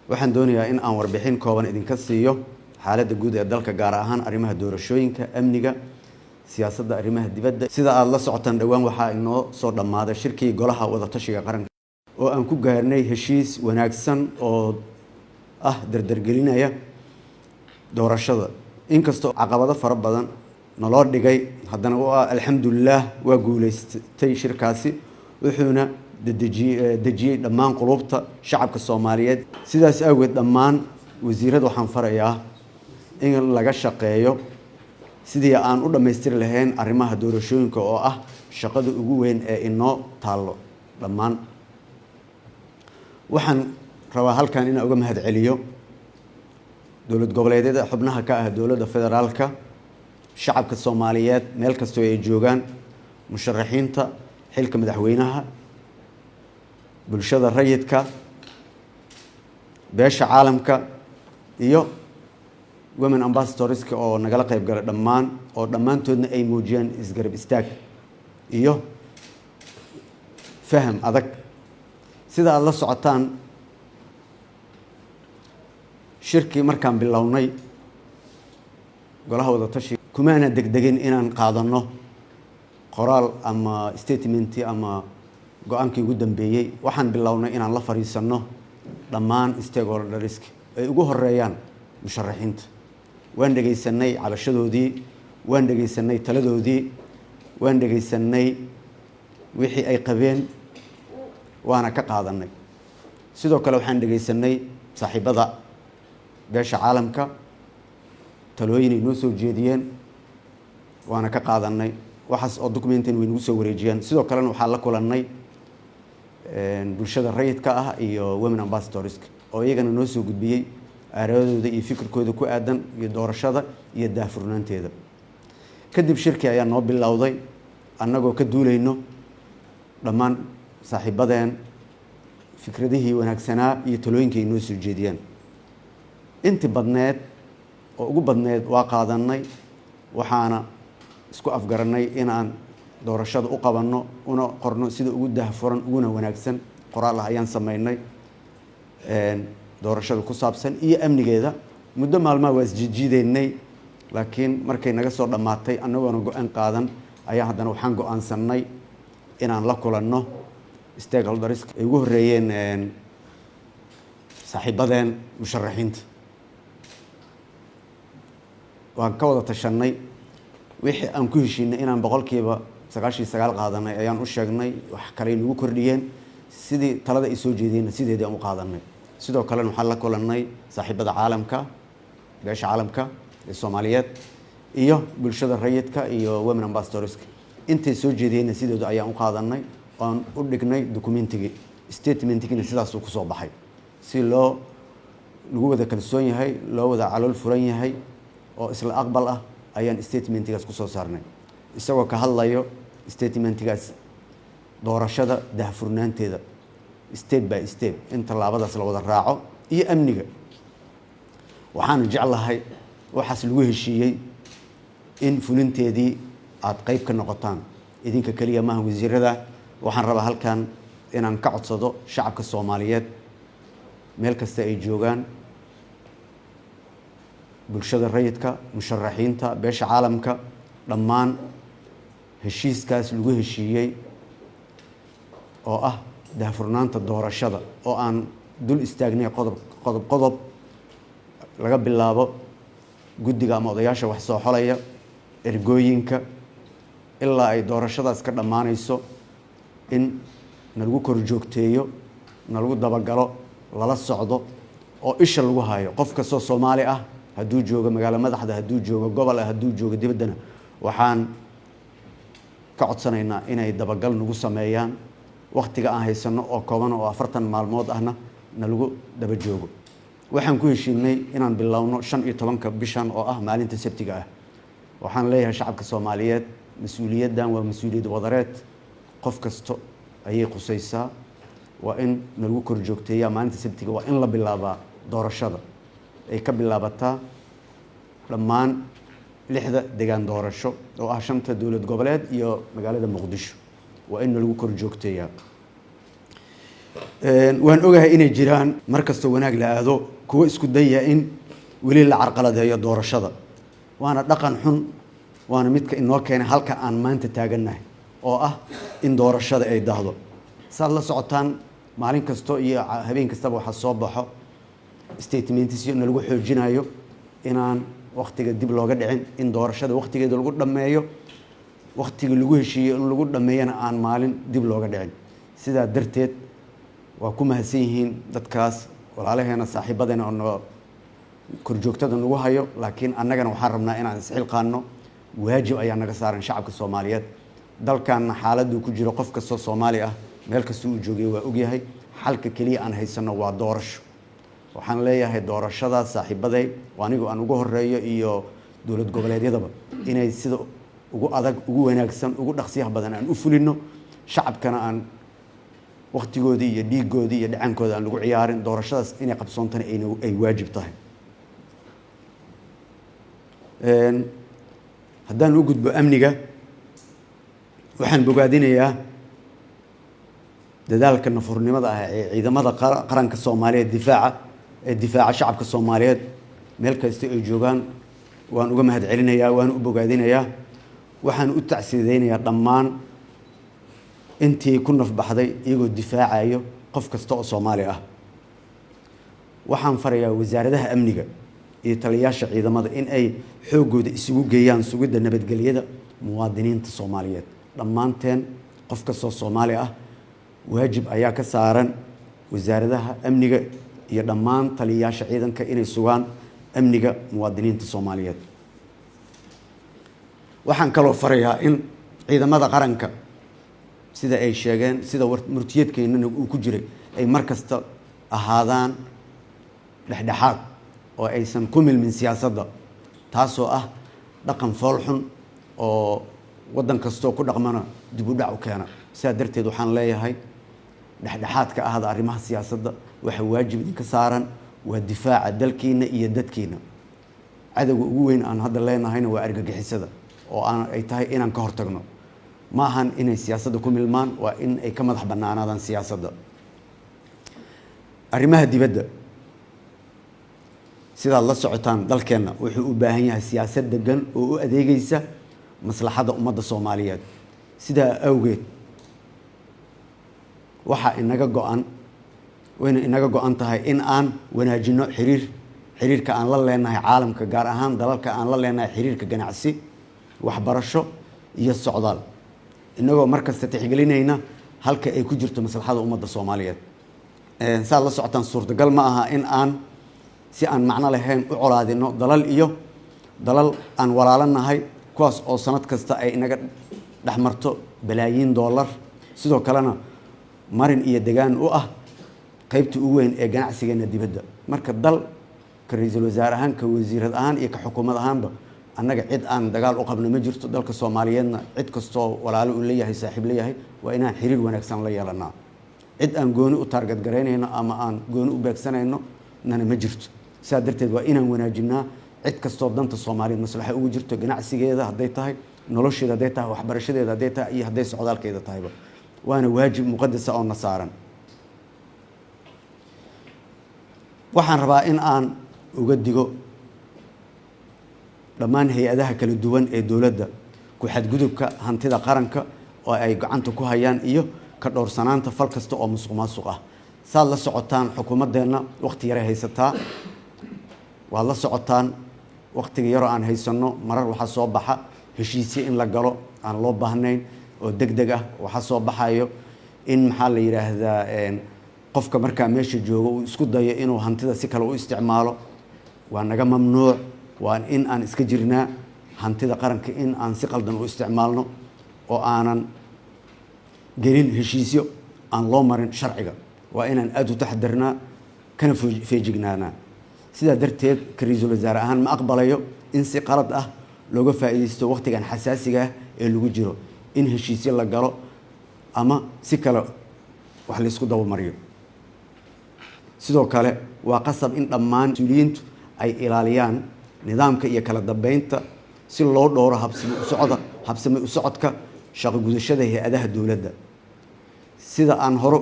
waxaan doonayaa in aan warbixin kooban idinka siiyo xaaladda guud ee dalka gaar ahaan arrimaha doorashooyinka, amniga, siyaasadda arrimaha dibadda. Sida aad la socotaan dhawaan waxaa inoo soo dhammaaday shirkii golaha wada tashiga qaranka oo aan ku gaarnay heshiis wanaagsan oo dardargelinaya doorashada. Inkastoo caqabado fara badan naloo dhigay, haddana alxamdulillaah waa guuleystay shirkaasi, wuxuuna dejiyey dhammaan qulubta shacabka Soomaaliyeed. Sidaas awgeed dhammaan wasiirada waxaan farayaa in laga shaqeeyo sidii aan u dhammaystiri lahayn arrimaha doorashooyinka oo ah shaqada ugu weyn ee inoo taalo dhammaan. waxaan rabaa halkan inaan uga mahadceliyo dowlad goboleedyada xubnaha ka ah dowladda federaalka, shacabka Soomaaliyeed meel kasta oo ay joogaan, musharaxiinta xilka madaxweynaha, bulshada rayidka, beesha caalamka iyo women ambassadors oo nagala qayb galay dhammaan, oo dhammaantoodna ay muujiyeen isgarab istaag iyo faham adag. sida aad la socotaan, shirkii markaan bilownay golaha wada tashi kumaana degdegin inaan qaadano qoraal ama statement ama go-aankii ugu dambeeyay. waxaan bilownay inaan la fariisano dhammaan stakeholders ay ugu horeeyaan musharaxiinta. waan dhageysanay cabashadoodii, waan dhageysanay taladoodii, waan dhageysanay wixii ay qabeen, waana ka qaadanay. sidoo kale waxaan dhageysanay saaxiibada beesha caalamka, talooyin ay noo soo jeediyeen, waana ka qaadanay. waxaas oo documentan way nagu soo wareejiyeen. sidoo kalena waxaan la kulannay bulshada rayidka ah iyo women ambassadors oo iyagana noo soo gudbiyey aaradooda iyo fikirkooda ku aadan iyo doorashada iyo daahfurnaanteeda. kadib shirkii ayaa noo bilowday annagoo ka duulayno dhammaan saaxiibadeen fikradihii wanaagsanaa iyo talooyinkii ay noo soo jeediyeen. intii badneed oo ugu badneed waa qaadanay, waxaana isku afgaranay inaan doorashada u qabanno una qorno sida ugu daahfuran uguna wanaagsan. qoraal ah ayaan sameynay doorashada ku saabsan iyo amnigeeda. muddo maalmaha waa isjiijiideynay, laakiin markay naga soo dhammaatay annagoona go-aan qaadan ayaa haddana waxaan go-aansanay inaan la kulanno stakeholders ay ugu horeeyeen saaxiibadeen musharaxiinta. waan ka wada tashanay wixii aan ku heshiinay inaan 99% qaadanay ayaan u sheegnay. wax kale nagu kordhiyeen, sidii talada ay soo jeediyeen sideedii aan u qaadanay. sidoo kale waxaan la kulannay saaxiibada caalamka, beesha caalamka ee Soomaaliyeed iyo bulshada rayidka iyo women ambassadors. intay soo jeediyeen sideedu ayaan u qaadanay, aan u dhignay documentigii, statementigina sidaas uu ku soo baxay. si lagu wada kalsoon yahay, loo wada calool furan yahay oo isla aqbal ah ayaan statementigaas ku soo saarnay. isagoo ka hadlayo statementigaas doorashada daahfurnaanteeda step by step in tallaabadaas la wada raaco iyo amniga. waxaan jeclahay waxaas lagu heshiiyey in fulinteedii aad qayb ka noqotaan. idinka kaliya maaha wasiirada. waxaan rabaa halkan inaan ka codsado shacabka Soomaaliyeed meel kasta ay joogaan, bulshada rayidka, musharaxiinta, beesha caalamka, dhammaan heshiiskaas lagu heshiiyey oo ah daahfurnaanta doorashada oo aan dul istaagnay qodob laga bilaabo guddiga ama odayaasha wax soo xolaya, ergooyinka, ilaa ay doorashadaas ka dhammaanayso, in nalagu kor joogteeyo, nalagu dabagalo, lala socdo oo isha lagu hayo. qof kastoo Soomaali ah, hadduu joogo magaalo madaxda, hadduu joogo gobol, hadduu joogo dibaddana, waxaan ka codsanaynaa inay dabagal nagu sameeyaan. waqtiga aan haysano oo kooban oo 40 maalmood ahna nalagu daba joogo. waxaan ku heshiinay inaan bilowno 15 bishan oo ah maalinta Sabtiga ah. waxaan leeyahay shacabka Soomaaliyeed, mas'uuliyaddan waa mas'uuliyad wadareed, qof kasto ayay qusaysaa. waa in nalagu kor joogteeyaa maalinta Sabtiga, waa in la bilaabaa doorashada. ay ka bilaabataa dhammaan 6 deegaan doorasho oo ah 5 dowlad goboleed iyo magaalada Muqdisho. waa in lagu kor joogteeyaa. waan ogahay inay jiraan markasta wanaag la aado kuwa isku daya in weli la carqaladeeyo doorashada waana dhaqan xun waana midka inoo keenay halka aan maanta taagannahay oo ah in doorashada ay dahdo saad la socotaan maalin kasto iyo habeen kastaba waxaa soo baxo statements iyo lagu xoojinayo inaan waqtiga dib looga dhicin in doorashada waqtigeeda lagu dhameeyo waqtiga lagu heshiiyo in lagu dhameeyana aan maalin dib looga dhicin sidaa darteed waa ku mahadsan yihiin dadkaas walaalaheena saaxiibadeena oo korjoogtada nagu hayo laakiin annagana waxaan rabnaa inaan isxilqaano waajib ayaa naga saaran shacabka Soomaaliyeed dalkan xaaladdu ku jiro qof kasta Soomaali ah meel kasta uu joogay waa ogyahay xalka kaliya aan haysano waa doorasho waxaan leeyahay doorashada saaxiibaday anigu aan ugu horeeyo iyo dawlad goboleedyadaba inay sida ugu adag ugu wanaagsan ugu dhaqsiyaha badan aan u fulino shacabkana aan waqtigoodii iyo dhiigoodii iyo dhacankooda aan lagu ciyaarin doorashadaas inay qabsoontana ay waajib tahay haddaan u gudbo amniga waxaan bogaadinayaa dadaalka nafurnimada ah ee ciidamada qaranka Soomaaliyeed difaaca shacabka Soomaaliyeed meel kasta ay joogaan waan uga mahad celinayaa waan u bogaadinayaa waxaan u tacsiideynayaa dhammaan intii ku nafbaxday iyagoo difaacayo qof kasta oo Soomaali ah waxaan farayaa wasaaradaha amniga iyo taliyaasha ciidamada in ay xoogooda isugu geeyaan sugidda nabadgelyada muwaadiniinta Soomaaliyeed dhammaanteen qof kasta oo Soomaali ah waajib ayaa ka saaran wasaaradaha amniga iyo dhammaan taliyaasha ciidanka inay sugaan amniga muwaadiniinta Soomaaliyeed waxaan kaloo farayaa in ciidamada qaranka sida ay sheegeen sida murtiyadkeena uu ku jiray ay markasta ahaadaan dhexdhexaad oo aysan ku milmin siyaasadda taasoo ah dhaqan fool xun oo wadan kasta ku dhaqmana dib u dhac u keena sidaa darteed waxaan leeyahay dhexdhexaadka ahada arrimaha siyaasadda waxa waajib idinka saaran waa difaaca dalkiina iyo dadkiina cadawga ugu weyn aan hadda leenahayna waa argagixisada oo ay tahay inaan ka hortagno ma ahan inay siyaasadda ku milmaan waa in ay ka madax bannaanaadaan siyaasadda arrimaha dibadda sidaad la socotaan dalkeenna wuxuu u baahan yahay siyaasad degan oo u adeegaysa maslaxadda ummadda Soomaaliyeed sidaa awgeed waxa inaga go'an tahay in aan wanaajino xiriirka aan la leenahay caalamka gaar ahaan dalalka aan la leenahay xiriirka ganacsi waxbarasho iyo socdaal inagoo markasta tixgelinayna halka ay ku jirto maslaxadda ummadda Soomaaliyeed saad la socotaan suurtagal ma aha in aan si aan macno lahayn u colaadino dalal aan walaalanahay kuwaas oo sanad kasta ay inaga dhaxmarto balaayiin dollar sidoo kalena marin iyo degaan u ah qaybta ugu weyn ee ganacsigeena dibadda marka dal ka ra'iisul wasaare ahaan ka wasiirad ahaan iyo ka xukuumad ahaanba annaga cid aan dagaal u qabno ma jirto dalka Soomaaliyeedna cid kasto walaalo u leeyahay saaxiib leeyahay waa inaan xiriir wanaagsan la yeelanaa cid aan gooni u target gareynayno ama aan gooni u beegsanayno nana ma jirto sidaa darteed waa inaan wanaajinaa cid kastoo danta Soomaaliyeed maslaxa ugu jirto ganacsigeeda hadday tahay nolosheeda hadday tahay waxbarashadeeda hadday tahay iyo hadday socdaalkeeda tahayba waana waajib muqadas oo na saaran waxaan rabaa in aan uga digo dhammaan hay'adaha kala duwan ee dawladda ku xadgudubka hantida qaranka oo ay gacanta ku hayaan iyo ka dhowrsanaanta fal kasta oo musuqmaasuq ah saad la socotaan xukuumaddeena waqti yar ay haysataa waad la socotaan waqtiga yar oo aan haysano marar waxa soo baxa heshiisyo in la galo aan loo baahnayn oo degdeg ah waxa soo baxayo in maxaa la yiraahdaa qofka markaa meesha jooga uu isku dayo inuu hantida si kale u isticmaalo waa naga mamnuuc waa in aan iska jirnaa hantida qaranka in aan si qaldan u isticmaalno oo aanan gelin heshiisyo aan loo marin sharciga waa inaan aad u taxadarnaa kana feejignaanaa sidaa darteed ka ra'iisul wasaare ahaan ma aqbalayo in si qalad ah looga faa'iideysto waqtigan xasaasiga ah ee lagu jiro in heshiisyo la galo ama si kale wax la isku daba mariyo sidoo kale waa qasab in dhammaan mas'uuliyiintu ay ilaaliyaan nidaamka iyo kala dambeynta si loo dhowro habsami u socodka shaqo gudashada hay'adaha dawladda sida aan hore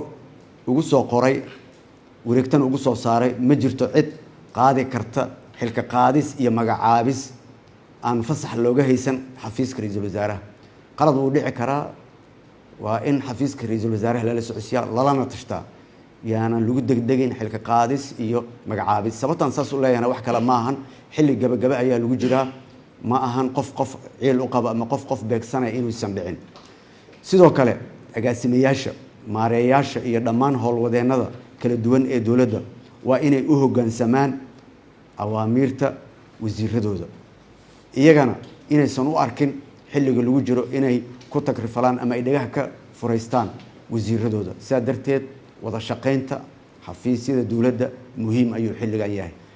ugu soo qoray wareegtan ugu soo saaray ma jirto cid qaadi karta xilka qaadis iyo magacaabis aan fasax looga haysan xafiiska ra'iisul wasaaraha qalad uu dhici karaa waa in xafiiska ra'iisul wasaaraha lala socodsiiyaa lalana tashtaa yaanan lagu degdegin xilka qaadis iyo magacaabis sababtan saas u leeyahana wax kale ma ahan xilli gabagaba ayaa lagu jiraa ma ahan qof ciil u qaba ama qof beegsanaya inuusan dhicin sidoo kale agaasimayaasha maareeyaasha iyo dhammaan howlwadeennada kala duwan ee dowladda waa inay u hoggaansamaan awaamiirta wasiiradooda iyagana inaysan u arkin xilliga lagu jiro inay ku takrifalaan ama ay dhagaha ka furaystaan wasiiradooda sidaa darteed wada shaqaynta xafiisyada dowladda muhiim ayuu xilligan yahay